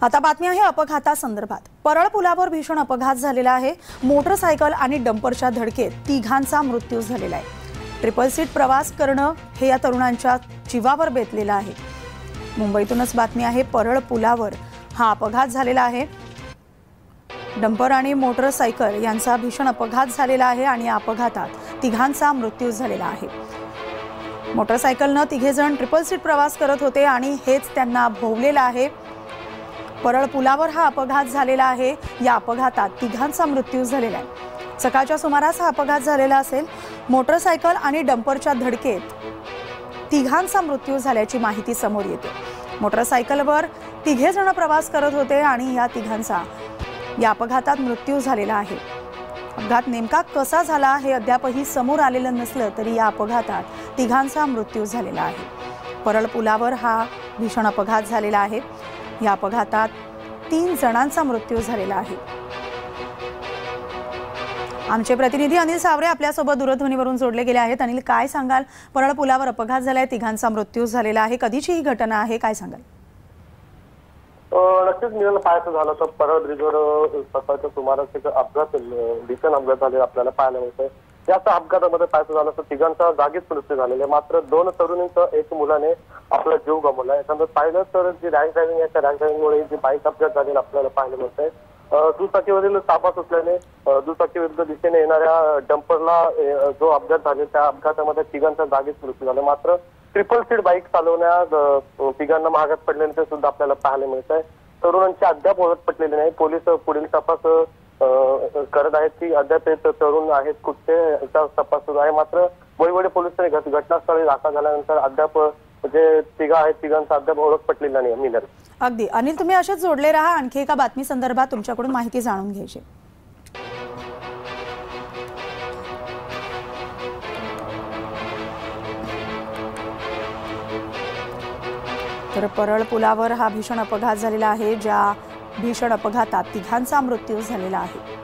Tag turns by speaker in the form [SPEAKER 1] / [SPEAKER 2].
[SPEAKER 1] आता बातमी आहे अपघातासंदर्भात। परळ पुलावर भीषण अपघात झालेला आहे। मोटरसायकल आणि डंपरच्या धडकेत तिघांचा मृत्यू झालेला आहे। ट्रिपल सीट प्रवास करणं हे या तरुणांच्या जीवावर बेतलेलं आहे। मुंबईतूनच बातमी आहे। परळ पुलावर हा अपघात झालेला आहे। डंपर आणि मोटरसायकल यांचा भीषण अपघात झालेला आहे आणि या अपघातात तिघांचा मृत्यू झालेला आहे। मोटरसायकलने तिघे जण ट्रिपल सीट प्रवास करत होते आणि हेच त्यांना भोवलेलं आहे। परळ पुलावर हा अपघात झालेला आहे। या अपघातात तिघांचा मृत्यू झालेला आहे। सकाळच्या सुमारास हा अपघात झालेला असेल। मोटरसायकल आणि डंपरच्या धडकेत तिघांचा मृत्यू झाल्याची माहिती समोर येते। मोटरसायकलवर तिघे जण प्रवास करत होते आणि या तिघांचा या अपघातात मृत्यू झालेला आहे। अपघात नेमका कसा झाला हे अद्यापही समोर आलेलं नसलं तरी या अपघातात तिघांचा मृत्यू झालेला आहे। परळ पुलावर हा भीषण अपघात झालेला आहे। या अपघातात 3 जणांचा मृत्यू झालेला आहे। आमचे प्रतिनिधी अनिल सावरे आपल्या सोबत दूरध्वनीवरून जोडले गेले आहेत। अनिल, काय सांगाल? परळ पुलावर अपघात झालाय, तिघांचा मृत्यू झालेला आहे, कधीची ही घटना आहे, काय सांगाल?
[SPEAKER 2] नक्कीच मिळालं पाहायचं झालं तर परळ ब्रिजवर सकाळच्या सुमारास एक अपघात भीषण अपघात झालेला आपल्याला पाहायला मिळतोय। याच अपघातामध्ये पाहायचं झालं तर तिघांचा जागीच मृत्यू झालेला आहे। मात्र 2 तरुणींचं एक मुलाने आपला जीव गमावला। याच्यानंतर पाहिलं तर जी रॅश ड्रायव्हिंग आहे त्या रॅश ड्रायव्हिंगमुळे जी बाईक अपघात झालेला आपल्याला पाहायला मिळतंय। दुचाकीवरील ताबा सुटल्याने दुचाकी विरुद्ध दिशेने येणाऱ्या डंपरला जो अपघात झाला त्या अपघातामध्ये तिघांचा जागीच मृत्यू झाला। मात्र ट्रिपल सीट बाईक चालवण्यात तिघांना महागात पडल्याचे सुद्धा आपल्याला पाहायला मिळत आहे। तरुणांची अद्याप ओळख पटलेली नाही। पोलीस पुढील तपास करत आहेत की अद्याप तरुण आहेत कुठचे याचा तपास सुरू आहे। मात्र वैवडे पोलिसांनी घटनास्थळी दाखल झाल्यानंतर अद्याप जे तिघ आहेत तिघांचा अद्याप ओळख पटलेला नाही। मिनल,
[SPEAKER 1] अगदी अनिल, तुम्ही असेच जोडले राहा। आणखी एका बातमी संदर्भात तुमच्याकडून माहिती जाणून घ्यायची। तर परळ पुलावर हा भीषण अपघात झालेला आहे। ज्या भीषण अपघातात तिघांचा मृत्यू झालेला आहे।